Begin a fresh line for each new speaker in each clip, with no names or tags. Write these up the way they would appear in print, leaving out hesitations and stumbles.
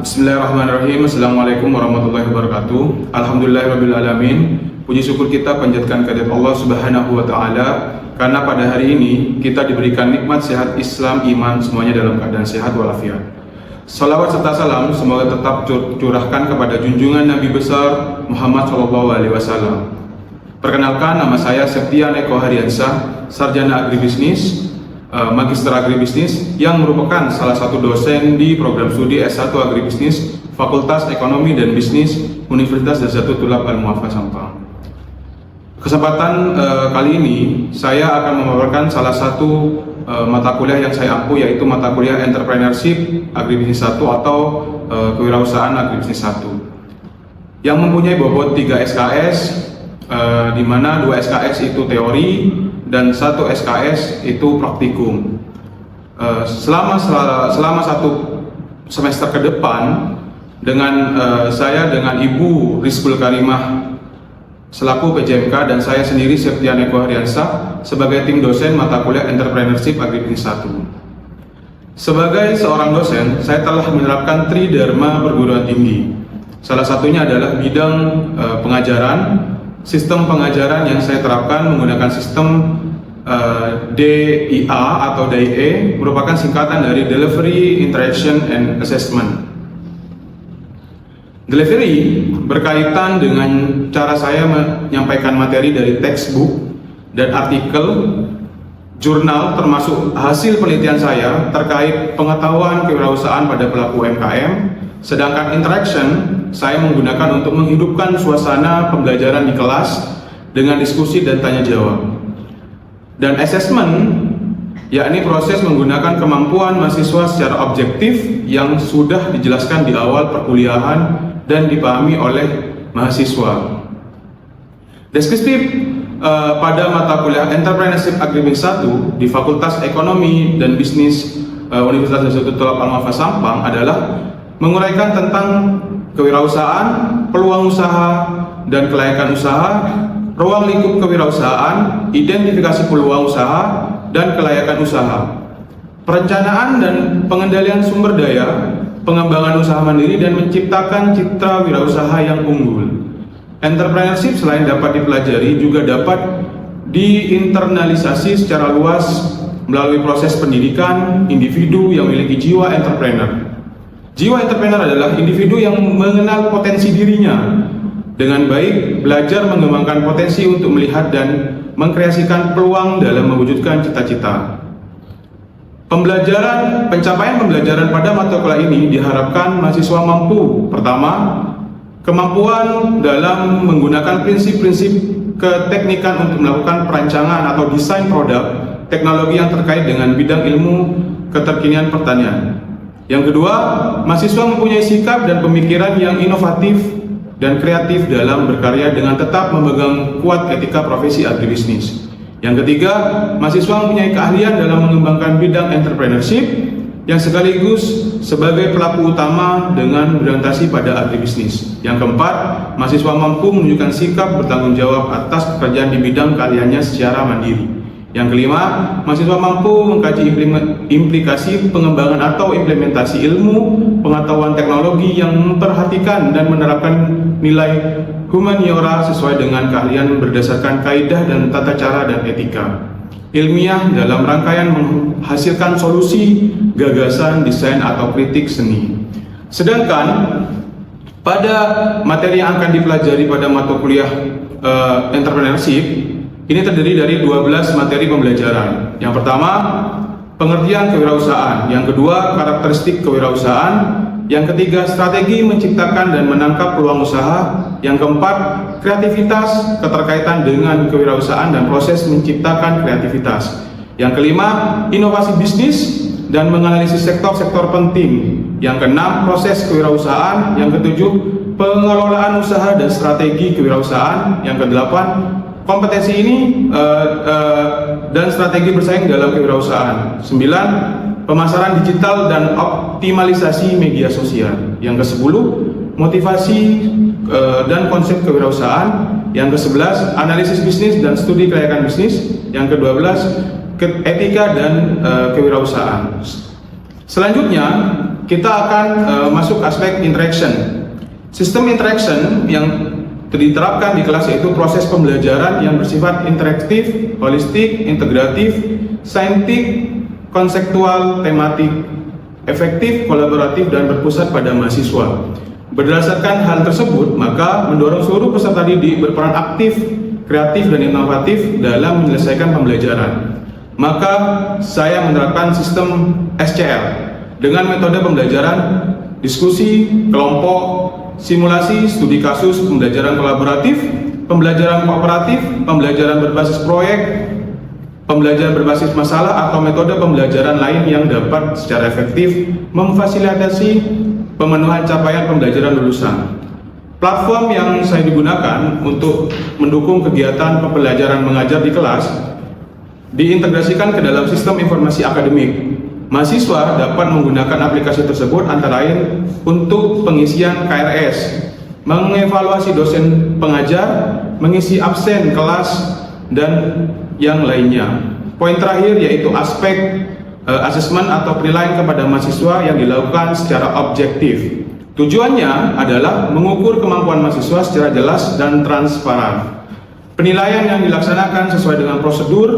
Bismillahirrahmanirrahim. Assalamualaikum warahmatullahi wabarakatuh. Alhamdulillahirrabbilalamin. Puji syukur kita panjatkan kehadirat Allah Subhanahu wa Ta'ala, karena pada hari ini kita diberikan nikmat sehat Islam, iman, semuanya dalam keadaan sehat walafiat. Salawat serta salam semoga tetap curahkan kepada junjungan Nabi besar Muhammad SAW. Perkenalkan, nama saya Septian Eko Hariansah, sarjana agribisnis, Magister Agribisnis, yang merupakan salah satu dosen di program studi S1 Agribisnis Fakultas Ekonomi dan Bisnis Universitas Darussalam Tulab Al-Mu'affa Sampang. Kesempatan kali ini saya akan memaparkan salah satu mata kuliah yang saya ampu, yaitu mata kuliah Entrepreneurship Agribisnis 1 atau Kewirausahaan Agribisnis 1, yang mempunyai bobot 3 SKS, di mana 2 SKS itu teori dan 1 SKS itu praktikum. Selama satu semester ke depan, dengan saya dengan Ibu Rizkul Karimah selaku PJMK dan saya sendiri Septian Eko Hariansah sebagai tim dosen mata kuliah Entrepreneurship Agribisnis 1. Sebagai seorang dosen, saya telah menerapkan Tridharma perguruan tinggi. Salah satunya adalah bidang pengajaran. Sistem pengajaran yang saya terapkan menggunakan sistem DIA atau DIE, merupakan singkatan dari Delivery, Interaction, and Assessment. Delivery berkaitan dengan cara saya menyampaikan materi dari textbook dan artikel, jurnal, termasuk hasil penelitian saya terkait pengetahuan kewirausahaan pada pelaku UMKM. Sedangkan interaction saya menggunakan untuk menghidupkan suasana pembelajaran di kelas dengan diskusi dan tanya jawab. Dan assessment, yakni proses menggunakan kemampuan mahasiswa secara objektif yang sudah dijelaskan di awal perkuliahan dan dipahami oleh mahasiswa. Deskriptif pada mata kuliah Entrepreneurship Agribisnis 1 di Fakultas Ekonomi dan Bisnis Universitas Darussalam Tulab Al-Mu'affa Sampang adalah menguraikan tentang kewirausahaan, peluang usaha dan kelayakan usaha, ruang lingkup kewirausahaan, identifikasi peluang usaha dan kelayakan usaha, perencanaan dan pengendalian sumber daya, pengembangan usaha mandiri, dan menciptakan citra wirausaha yang unggul. Entrepreneurship selain dapat dipelajari juga dapat diinternalisasi secara luas melalui proses pendidikan individu yang memiliki jiwa entrepreneur. Jiwa entrepreneur adalah individu yang mengenal potensi dirinya dengan baik, belajar mengembangkan potensi untuk melihat dan mengkreasikan peluang dalam mewujudkan cita-cita. Pencapaian pembelajaran pada mata kuliah ini diharapkan mahasiswa mampu: pertama, kemampuan dalam menggunakan prinsip-prinsip keteknikan untuk melakukan perancangan atau desain produk teknologi yang terkait dengan bidang ilmu keterkinian pertanian. Yang kedua, mahasiswa mempunyai sikap dan pemikiran yang inovatif dan kreatif dalam berkarya dengan tetap memegang kuat etika profesi agribisnis. Yang ketiga, mahasiswa mempunyai keahlian dalam mengembangkan bidang entrepreneurship yang sekaligus sebagai pelaku utama dengan berorientasi pada agribisnis. Yang keempat, mahasiswa mampu menunjukkan sikap bertanggung jawab atas pekerjaan di bidang keahliannya secara mandiri. Yang kelima, mahasiswa mampu mengkaji implikasi pengembangan atau implementasi ilmu pengetahuan teknologi yang memperhatikan dan menerapkan nilai humaniora sesuai dengan keahlian berdasarkan kaidah dan tata cara dan etika ilmiah dalam rangkaian menghasilkan solusi, gagasan, desain, atau kritik seni. Sedangkan pada materi yang akan dipelajari pada mata kuliah entrepreneurship ini terdiri dari 12 materi pembelajaran. Yang pertama, pengertian kewirausahaan. Yang kedua, karakteristik kewirausahaan. Yang ketiga, strategi menciptakan dan menangkap peluang usaha. Yang keempat, kreativitas, keterkaitan dengan kewirausahaan dan proses menciptakan kreativitas. Yang kelima, inovasi bisnis dan menganalisis sektor-sektor penting. Yang keenam, proses kewirausahaan. Yang ketujuh, pengelolaan usaha dan strategi kewirausahaan. Yang kedelapan, kompetensi ini dan strategi bersaing dalam kewirausahaan. 9. Pemasaran digital dan optimalisasi media sosial. Yang ke-10, motivasi dan konsep kewirausahaan. Yang ke-11, analisis bisnis dan studi kelayakan bisnis. Yang ke-12, etika dan kewirausahaan. Selanjutnya, kita akan masuk aspek interaction. Sistem interaction yang diterapkan di kelas yaitu proses pembelajaran yang bersifat interaktif, holistik, integratif, saintik, konseptual, tematik, efektif, kolaboratif, dan berpusat pada mahasiswa. Berdasarkan hal tersebut, maka mendorong seluruh peserta didik berperan aktif, kreatif, dan inovatif dalam menyelesaikan pembelajaran. Maka saya menerapkan sistem SCL dengan metode pembelajaran diskusi, kelompok, simulasi, studi kasus, pembelajaran kolaboratif, pembelajaran kooperatif, pembelajaran berbasis proyek, pembelajaran berbasis masalah, atau metode pembelajaran lain yang dapat secara efektif memfasilitasi pemenuhan capaian pembelajaran lulusan. Platform yang saya digunakan untuk mendukung kegiatan pembelajaran mengajar di kelas diintegrasikan ke dalam sistem informasi akademik. Mahasiswa dapat menggunakan aplikasi tersebut antara lain untuk pengisian KRS, mengevaluasi dosen pengajar, mengisi absen kelas, dan yang lainnya. Poin terakhir yaitu aspek asesmen atau penilaian kepada mahasiswa yang dilakukan secara objektif. Tujuannya adalah mengukur kemampuan mahasiswa secara jelas dan transparan. Penilaian yang dilaksanakan sesuai dengan prosedur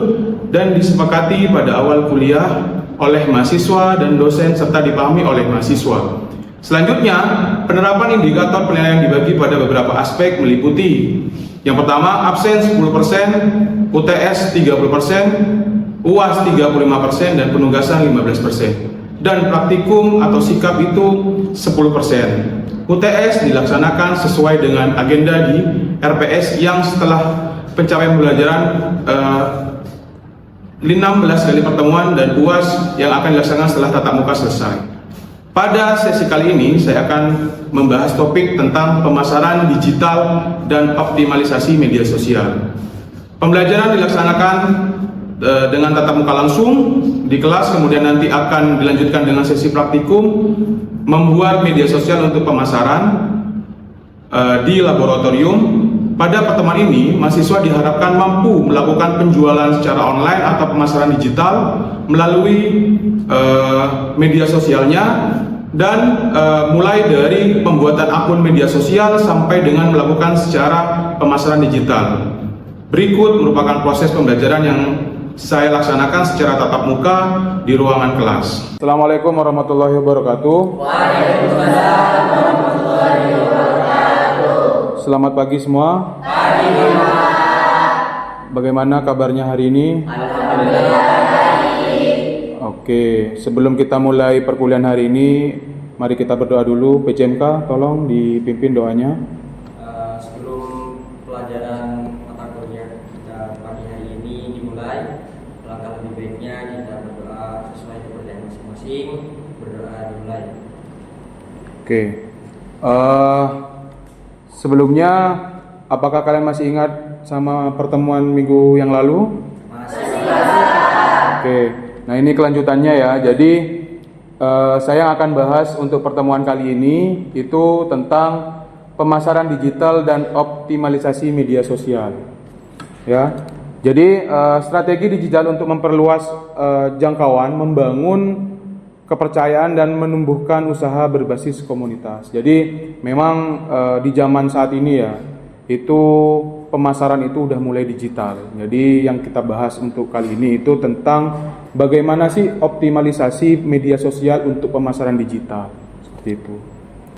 dan disepakati pada awal kuliah oleh mahasiswa dan dosen serta dipahami oleh mahasiswa. Selanjutnya, penerapan indikator penilaian dibagi pada beberapa aspek meliputi: yang pertama, absen 10%, UTS 30%, UAS 35%, dan penugasan 15%. Dan praktikum atau sikap itu 10%. UTS dilaksanakan sesuai dengan agenda di RPS yang setelah pencapaian pembelajaran 16 kali pertemuan, dan UAS yang akan dilaksanakan setelah tatap muka selesai. Pada sesi kali ini saya akan membahas topik tentang pemasaran digital dan optimalisasi media sosial. Pembelajaran dilaksanakan dengan tatap muka langsung di kelas, kemudian nanti akan dilanjutkan dengan sesi praktikum membuat media sosial untuk pemasaran di laboratorium. Pada pertemuan ini, mahasiswa diharapkan mampu melakukan penjualan secara online atau pemasaran digital melalui media sosialnya, dan mulai dari pembuatan akun media sosial sampai dengan melakukan secara pemasaran digital. Berikut merupakan proses pembelajaran yang saya laksanakan secara tatap muka di ruangan kelas. Assalamualaikum warahmatullahi wabarakatuh. Waalaikumsalam warahmatullahi wabarakatuh. Selamat pagi semua. Pagi, Pak. Bagaimana kabarnya hari ini? Alhamdulillah. Oke, sebelum kita mulai perkuliahan hari ini, mari kita berdoa dulu. PJMK, tolong dipimpin doanya.
Sebelum pelajaran mata kuliah kita pagi hari ini dimulai, langkah lebih baiknya kita berdoa sesuai kepercayaan masing-masing. Berdoa dimulai. Oke.
Sebelumnya, apakah kalian masih ingat sama pertemuan minggu yang lalu?
Masih.
Oke. Nah, ini kelanjutannya ya. Jadi saya akan bahas untuk pertemuan kali ini itu tentang pemasaran digital dan optimalisasi media sosial. Ya. Jadi strategi digital untuk memperluas jangkauan, membangun kepercayaan, dan menumbuhkan usaha berbasis komunitas. Jadi memang di zaman saat ini ya, itu pemasaran itu udah mulai digital. Jadi yang kita bahas untuk kali ini itu tentang bagaimana sih optimalisasi media sosial untuk pemasaran digital. Seperti itu.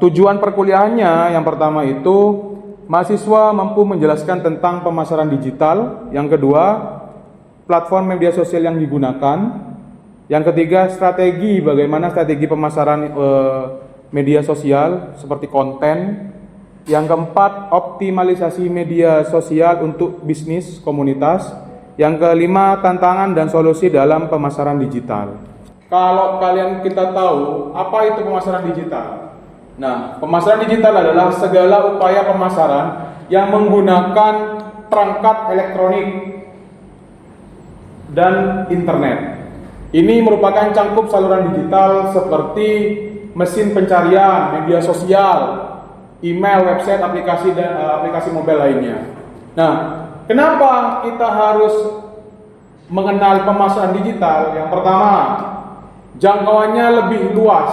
Tujuan perkuliahannya yang pertama itu mahasiswa mampu menjelaskan tentang pemasaran digital. Yang kedua, platform media sosial yang digunakan. Yang ketiga, bagaimana strategi pemasaran media sosial seperti konten. Yang keempat, optimalisasi media sosial untuk bisnis komunitas. Yang kelima, tantangan dan solusi dalam pemasaran digital. Kalau kalian kita tahu, apa itu pemasaran digital? Nah, pemasaran digital adalah segala upaya pemasaran yang menggunakan perangkat elektronik dan internet. Ini merupakan cangkup saluran digital seperti mesin pencarian, media sosial, email, website, aplikasi, dan aplikasi mobile lainnya. Nah, kenapa kita harus mengenal pemasaran digital? Yang pertama, jangkauannya lebih luas.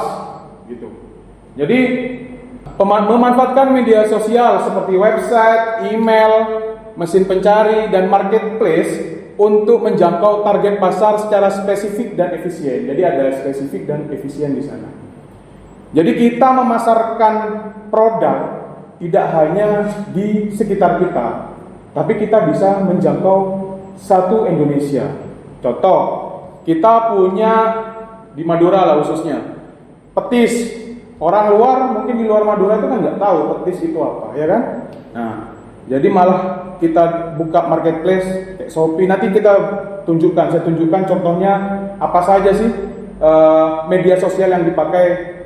gitu. Jadi memanfaatkan media sosial seperti website, email, mesin pencari, dan marketplace untuk menjangkau target pasar secara spesifik dan efisien. Jadi ada spesifik dan efisien di sana. Jadi kita memasarkan produk tidak hanya di sekitar kita, tapi kita bisa menjangkau satu Indonesia. Contoh, kita punya di Madura lah khususnya, petis. Orang luar mungkin di luar Madura itu kan nggak tahu petis itu apa, ya kan? Nah, jadi malah kita buka marketplace kayak Shopee. Nanti saya tunjukkan contohnya apa saja sih media sosial yang dipakai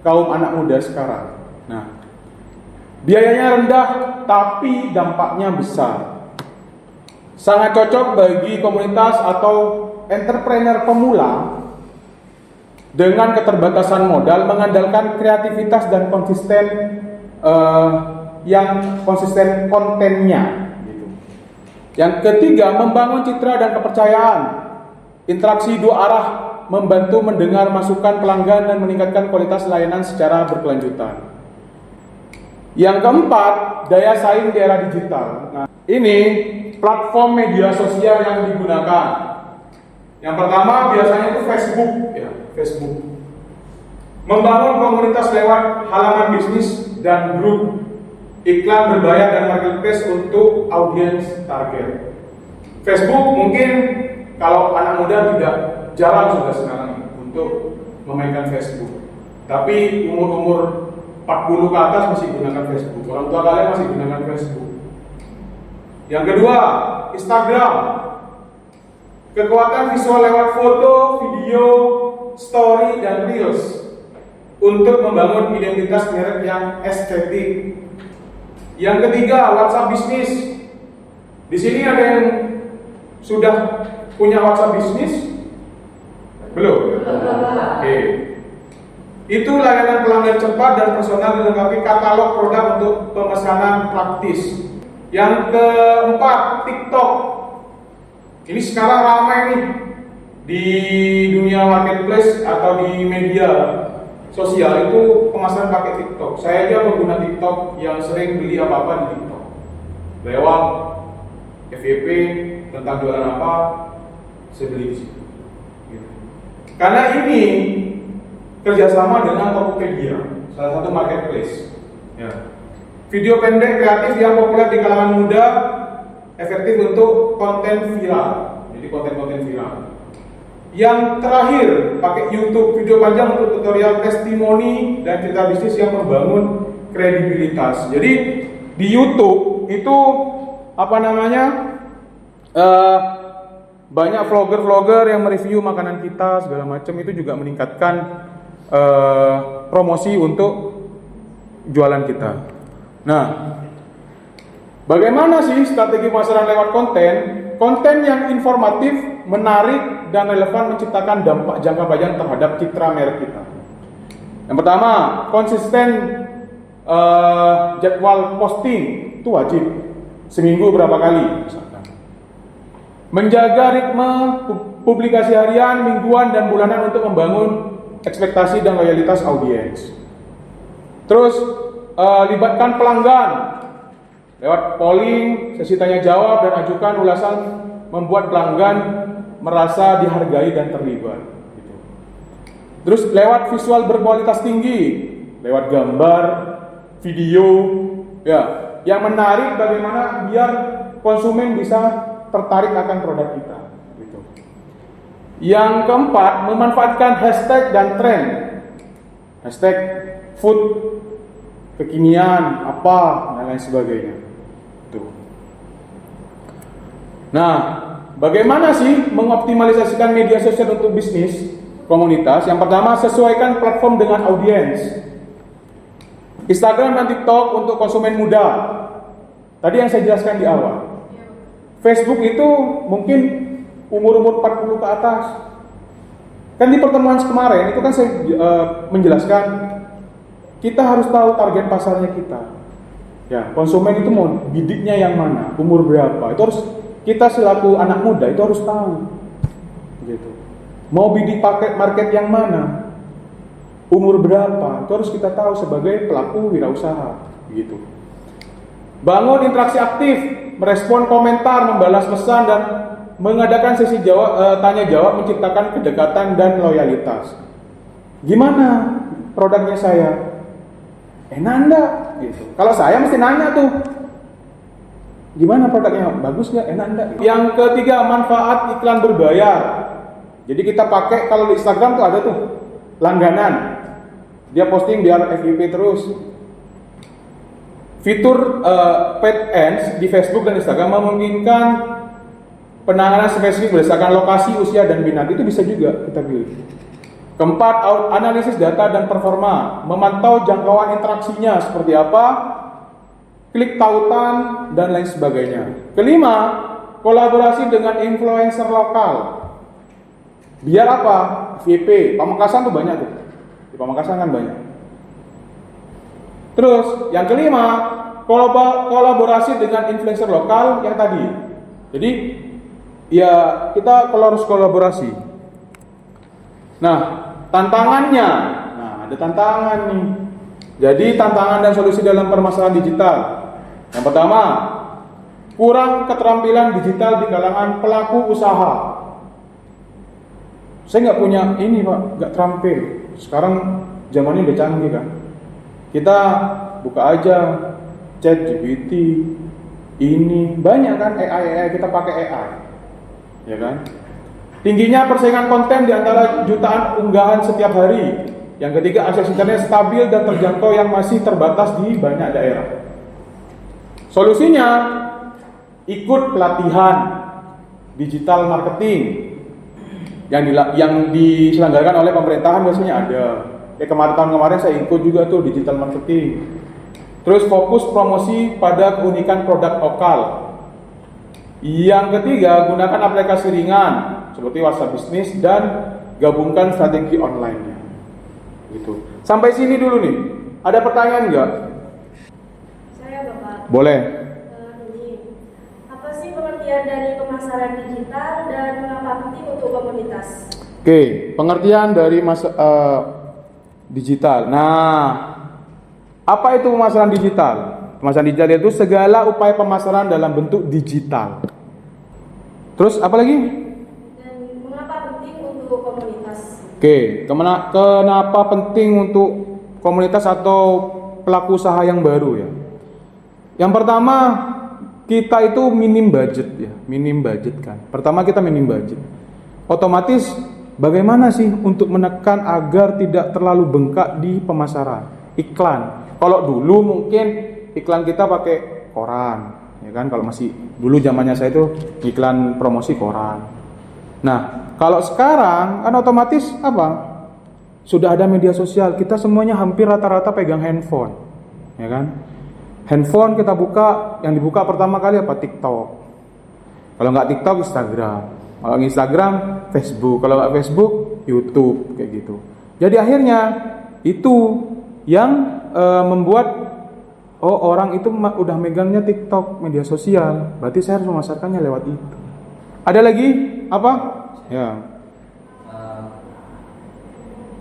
kaum anak muda sekarang. Nah, biayanya rendah tapi dampaknya besar. Sangat cocok bagi komunitas atau entrepreneur pemula dengan keterbatasan modal, mengandalkan kreativitas dan konsisten kontennya. Gitu. Yang ketiga, membangun citra dan kepercayaan. Interaksi dua arah, membantu mendengar masukan pelanggan dan meningkatkan kualitas layanan secara berkelanjutan. Yang keempat, daya saing di era digital. Nah, ini platform media sosial yang digunakan. Yang pertama biasanya itu Facebook, ya, Facebook. Membangun komunitas lewat halaman bisnis dan grup, iklan berbayar dan marketplace untuk audiens target. Facebook mungkin kalau anak muda tidak jarang sudah sekarang untuk memainkan Facebook. Tapi umur 40 ke atas masih gunakan Facebook. Orang tua kalian masih gunakan Facebook. Yang kedua, Instagram. Kekuatan visual lewat foto, video, story, dan reels untuk membangun identitas merek yang estetik. Yang ketiga, WhatsApp bisnis. Di sini ada yang sudah punya WhatsApp bisnis? Belum? Oke. Itu layanan pelanggan cepat dan personal dilengkapi katalog produk untuk pemesanan praktis. Yang keempat, TikTok. Ini sekarang ramai nih di dunia marketplace atau di media sosial itu pemasaran pakai TikTok. Saya aja pengguna TikTok yang sering beli apa-apa di TikTok. Lewat FYP tentang jualan apa, saya beli di situ. Karena ini kerjasama dengan Tokopedia, salah satu marketplace. Ya. Video pendek kreatif yang populer di kalangan muda, efektif untuk konten viral. Jadi konten-konten viral. Yang terakhir, pakai YouTube, video panjang untuk tutorial testimoni dan cerita bisnis yang membangun kredibilitas. Jadi di YouTube itu banyak vlogger-vlogger yang mereview makanan kita segala macam, itu juga meningkatkan promosi untuk jualan kita. Nah, bagaimana sih strategi pemasaran lewat konten? Konten yang informatif, menarik, dan relevan menciptakan dampak jangka panjang terhadap citra merek kita. Yang pertama, konsisten jadwal posting itu wajib, seminggu berapa kali misalkan. Menjaga ritme publikasi harian, mingguan, dan bulanan untuk membangun ekspektasi dan loyalitas audiens. Terus libatkan pelanggan lewat polling, sesi tanya jawab, dan ajukan ulasan, membuat pelanggan merasa dihargai dan terlibat. Gitu. Terus lewat visual berkualitas tinggi, lewat gambar, video, ya, yang menarik bagaimana biar konsumen bisa tertarik akan produk kita. Gitu. Yang keempat, memanfaatkan hashtag dan tren. Hashtag food kekinian, apa, dan lain sebagainya. Tuh. Nah, bagaimana sih mengoptimalisasikan media sosial untuk bisnis komunitas? Yang pertama, sesuaikan platform dengan audiens. Instagram dan TikTok untuk konsumen muda. Tadi yang saya jelaskan di awal. Facebook itu mungkin umur-umur 40 ke atas. Kan di pertemuan kemarin itu kan saya menjelaskan kita harus tahu target pasarnya kita. Ya, konsumen itu mau bidiknya yang mana, umur berapa. Itu harus kita selaku anak muda itu harus tahu. Gitu. Mau bidik paket market yang mana? umur berapa, itu harus kita tahu sebagai pelaku wirausaha, gitu. Bangun interaksi aktif, merespon komentar, membalas pesan, dan mengadakan sesi tanya jawab, menciptakan kedekatan dan loyalitas. Gimana produknya saya? Enak enggak? Gitu. Kalau saya mesti nanya tuh, gimana produknya? Bagus nggak? Enak enggak? Yang ketiga, manfaat iklan berbayar. Jadi kita pakai, kalau di Instagram tuh ada tuh langganan. Dia posting biar FYP terus. Fitur paid ads di Facebook dan Instagram memungkinkan penanganan spesifik berdasarkan lokasi, usia, dan minat. Itu bisa juga kita pilih. Keempat, analisis data dan performa, memantau jangkauan interaksinya seperti apa, klik tautan, dan lain sebagainya. Kelima, kolaborasi dengan influencer lokal. Biar apa? VP, Pamekasan tuh banyak tuh. Di Pamekasan kan banyak. Terus, yang kelima, kolaborasi dengan influencer lokal yang tadi. Jadi, ya kita harus kolaborasi. Nah, tantangannya. Nah, ada tantangan nih. Jadi, tantangan dan solusi dalam permasalahan digital. Yang pertama, kurang keterampilan digital di kalangan pelaku usaha. Saya nggak punya ini Pak, nggak terampil. Sekarang zamannya udah canggih kan. Kita buka aja ChatGPT, ini banyak kan AI, kita pakai AI, ya kan? Tingginya persaingan konten di antara jutaan unggahan setiap hari. Yang ketiga, akses internet stabil dan terjangkau yang masih terbatas di banyak daerah. Solusinya, ikut pelatihan digital marketing yang diselenggarakan oleh pemerintahan, biasanya ada. Tahun kemarin saya ikut juga tuh digital marketing. Terus fokus promosi pada keunikan produk lokal. Yang ketiga, gunakan aplikasi ringan seperti WhatsApp Business dan gabungkan strategi online-nya. Gitu. Sampai sini dulu nih. Ada pertanyaan enggak?
Saya Bapak.
Boleh.
Apa sih pengertian dari pemasaran digital dan mengapa penting untuk komunitas?
Oke, pengertian dari digital. Nah, apa itu pemasaran digital? Pemasaran digital itu segala upaya pemasaran dalam bentuk digital. Terus apa lagi?
Dan mengapa penting untuk komunitas?
Oke, kenapa penting untuk komunitas atau pelaku usaha yang baru ya? Yang pertama, kita itu minim budget ya, minim budget kan. Pertama kita minim budget. Otomatis bagaimana sih untuk menekan agar tidak terlalu bengkak di pemasaran? Iklan. Kalau dulu mungkin iklan kita pakai koran, ya kan? Kalau masih dulu zamannya saya itu iklan promosi koran. Nah, kalau sekarang kan otomatis apa? Sudah ada media sosial, kita semuanya hampir rata-rata pegang handphone, ya kan? Handphone kita buka, yang dibuka pertama kali apa? TikTok. Kalau nggak TikTok, Instagram. Kalau Instagram, Facebook. Kalau nggak Facebook, YouTube, kayak gitu. Jadi akhirnya itu yang membuat orang itu udah megangnya TikTok, media sosial. Berarti saya harus memasarkannya lewat itu. Ada lagi apa? Ya.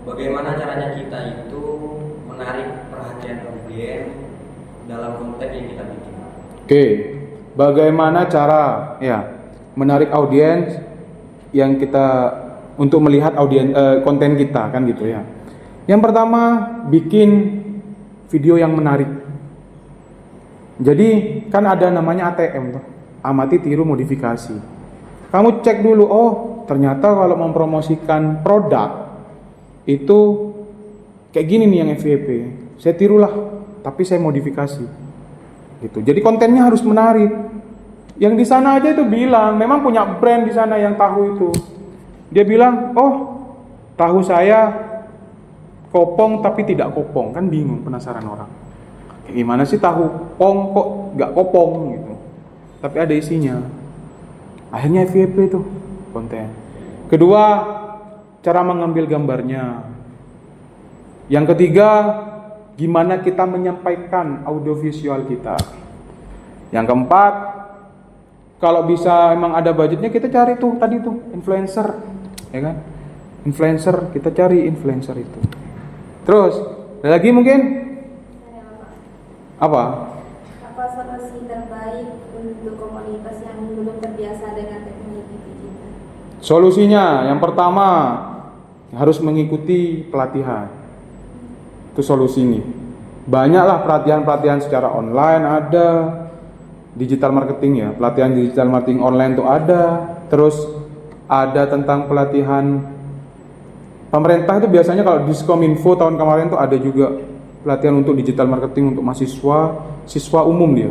Bagaimana caranya kita itu menarik perhatian audiens dalam konten yang kita bikin?
Oke, bagaimana cara menarik audiens yang kita untuk melihat konten kita kan gitu ya. Yang pertama, bikin video yang menarik. Jadi kan ada namanya ATM tuh, amati tiru modifikasi. Kamu cek dulu, oh ternyata kalau mempromosikan produk itu kayak gini nih yang FYP. Saya tirulah, tapi saya modifikasi. Gitu. Jadi kontennya harus menarik. Yang di sana aja itu bilang, memang punya brand di sana yang tahu itu. Dia bilang, oh tahu saya kopong tapi tidak kopong, kan bingung, penasaran orang. Kayak gimana sih tahu pong kok nggak kopong gitu. Tapi ada isinya. Akhirnya FYP tuh konten. Kedua, cara mengambil gambarnya. Yang ketiga, gimana kita menyampaikan audiovisual kita. Yang keempat, kalau bisa emang ada budgetnya, kita cari tuh tadi tuh influencer, ya kan? Influencer, kita cari influencer itu. Terus ada lagi mungkin apa?
Apa solusi terbaik untuk komunitas yang belum terbiasa dengan teknologi digital?
Solusinya yang pertama harus mengikuti pelatihan. Itu solusi ini. Banyaklah pelatihan-pelatihan secara online ada, digital marketing ya, pelatihan digital marketing online itu ada. Terus ada tentang pelatihan pemerintah itu biasanya kalau Diskominfo tahun kemarin tuh ada juga pelatihan untuk digital marketing untuk siswa umum dia.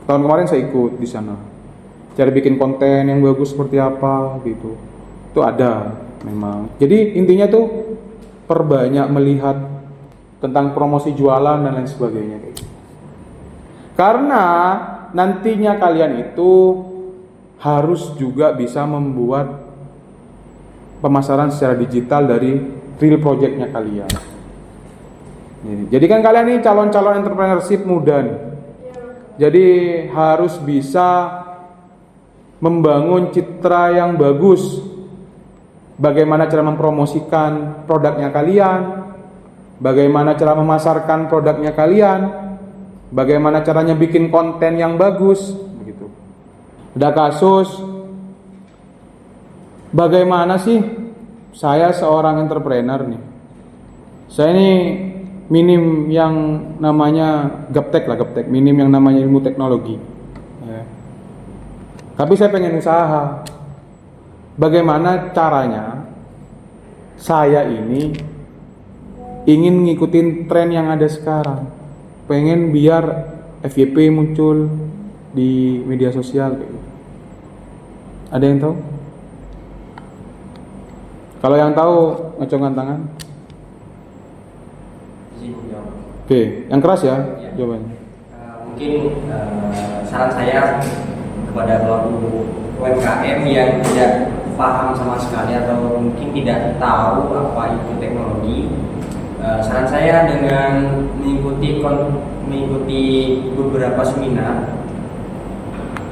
Tahun kemarin saya ikut di sana. Cara bikin konten yang bagus seperti apa gitu. Itu ada memang. Jadi intinya tuh perbanyak melihat tentang promosi jualan dan lain sebagainya kayak gitu. Karena nantinya kalian itu harus juga bisa membuat pemasaran secara digital dari real projectnya kalian. Jadi kan kalian ini calon-calon entrepreneurship muda nih. Jadi harus bisa membangun citra yang bagus. Bagaimana cara mempromosikan produknya kalian, bagaimana cara memasarkan produknya kalian, bagaimana caranya bikin konten yang bagus, begitu. Ada kasus, bagaimana sih saya seorang entrepreneur nih. Saya ini minim yang namanya gaptek, minim yang namanya ilmu teknologi. Ya. Tapi saya pengen usaha. Bagaimana caranya saya ini ingin ngikutin tren yang ada sekarang, pengen biar FYP muncul di media sosial kayak gitu. Ada yang tahu? Kalau yang tahu ngacungkan tangan. Oke, yang keras ya jawabannya.
Mungkin saran saya kepada pelaku UMKM yang tidak paham sama sekali atau mungkin tidak tahu apa itu teknologi, saran saya dengan mengikuti beberapa seminar,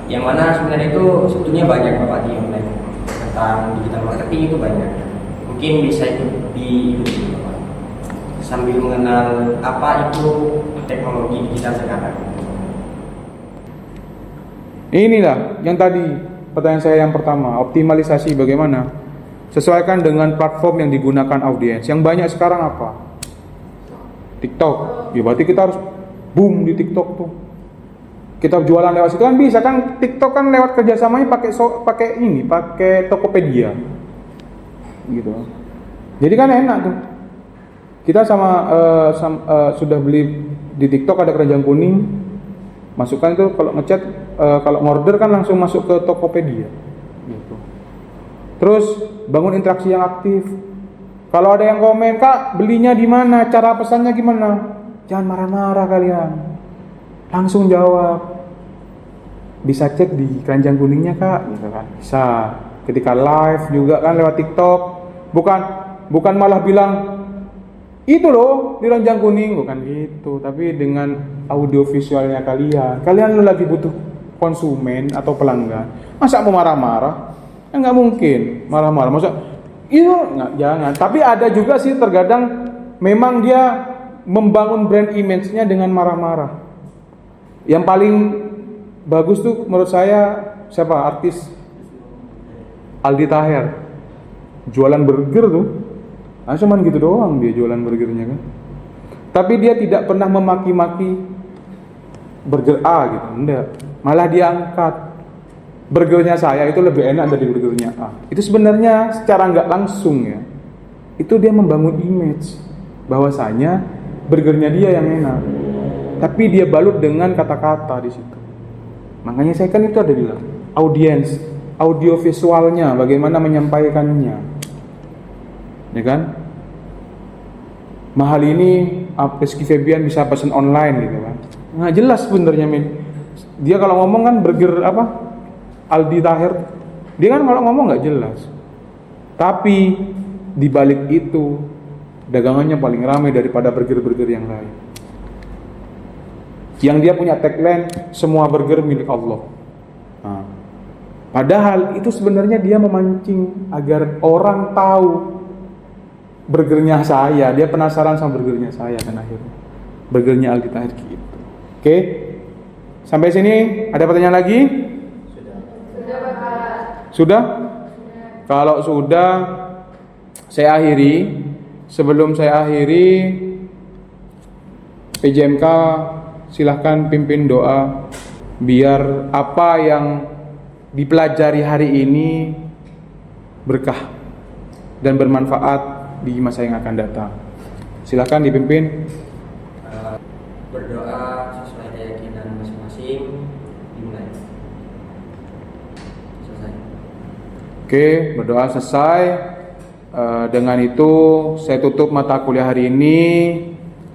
yang mana seminar itu sebetulnya banyak Bapak di online tentang digital marketing itu banyak. Mungkin bisa diikuti Bapak, sambil mengenal apa itu teknologi digital sekarang.
Inilah yang tadi pertanyaan saya yang pertama, optimalisasi bagaimana? Sesuaikan dengan platform yang digunakan audiens. Yang banyak sekarang apa? TikTok. Ya berarti kita harus boom di TikTok tuh. Kita jualan lewat situ kan bisa kan? TikTok kan lewat kerjasamanya pakai Tokopedia, gitu. Jadi kan enak tuh. Kita sudah beli di TikTok ada keranjang kuning. Masukkan itu kalau ngechat, kalau ngorder kan langsung masuk ke Tokopedia gitu. Terus bangun interaksi yang aktif. Kalau ada yang komen, "Kak, belinya di mana? Cara pesannya gimana?" Jangan marah-marah kalian. Langsung jawab. Bisa cek di keranjang kuningnya, Kak, gitu kan. Bisa. Ketika live juga kan lewat TikTok, bukan malah bilang itu loh di keranjang kuning, bukan gitu, tapi dengan audio visualnya kalian lagi butuh konsumen atau pelanggan, masa mau marah-marah? Nggak mungkin marah-marah, masa itu nggak, jangan. Tapi ada juga sih terkadang memang dia membangun brand image-nya dengan marah-marah. Yang paling bagus tuh menurut saya siapa? Artis Aldi Taher, jualan burger tuh. Cuman gitu doang dia jualan burgernya kan. Tapi dia tidak pernah memaki-maki burger A gitu, enggak. Malah dia angkat burgernya saya itu lebih enak dari burgernya A. Itu sebenarnya secara nggak langsung ya. Itu dia membangun image bahwasanya burgernya dia yang enak. Tapi dia balut dengan kata-kata di situ. Makanya saya kan itu ada bilang, audiens, audio visualnya bagaimana menyampaikannya. Ya kan? Mahal ini Rizky Febian bisa pesan online gitu kan. Nggak jelas sebenarnya dia kalau ngomong kan burger apa? Aldi Taher. Dia kan kalau ngomong nggak jelas. Tapi di balik itu dagangannya paling ramai daripada burger-burger yang lain. Yang dia punya tagline semua burger milik Allah. Nah, padahal itu sebenarnya dia memancing agar orang tahu burgernya saya. Dia penasaran sama burgernya saya kan akhirnya. Burgernya Aldi Tahir gitu. Oke. Sampai sini ada pertanyaan lagi? Sudah? Kalau sudah, saya akhiri. Sebelum saya akhiri, PJMK silahkan pimpin doa biar apa yang dipelajari hari ini berkah dan bermanfaat di masa yang akan datang. Silahkan dipimpin.
Berdoa sesuai keyakinan masing-masing, dimulai. Selesai.
Oke, berdoa selesai. Dengan itu saya tutup mata kuliah hari ini.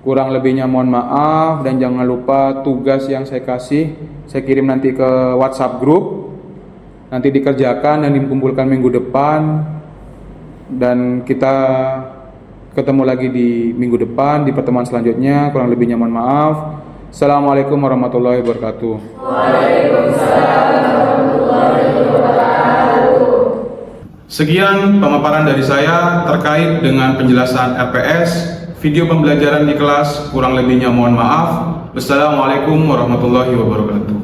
Kurang lebihnya mohon maaf, dan jangan lupa tugas yang saya kasih saya kirim nanti ke WhatsApp grup. Nanti dikerjakan dan dikumpulkan minggu depan, dan kita ketemu lagi di minggu depan di pertemuan selanjutnya. Kurang lebihnya mohon maaf. Assalamualaikum warahmatullahi wabarakatuh.
Waalaikumsalam warahmatullahi wabarakatuh.
Sekian pemaparan dari saya terkait dengan penjelasan RPS. Video pembelajaran di kelas kurang lebihnya mohon maaf. Wassalamualaikum warahmatullahi wabarakatuh.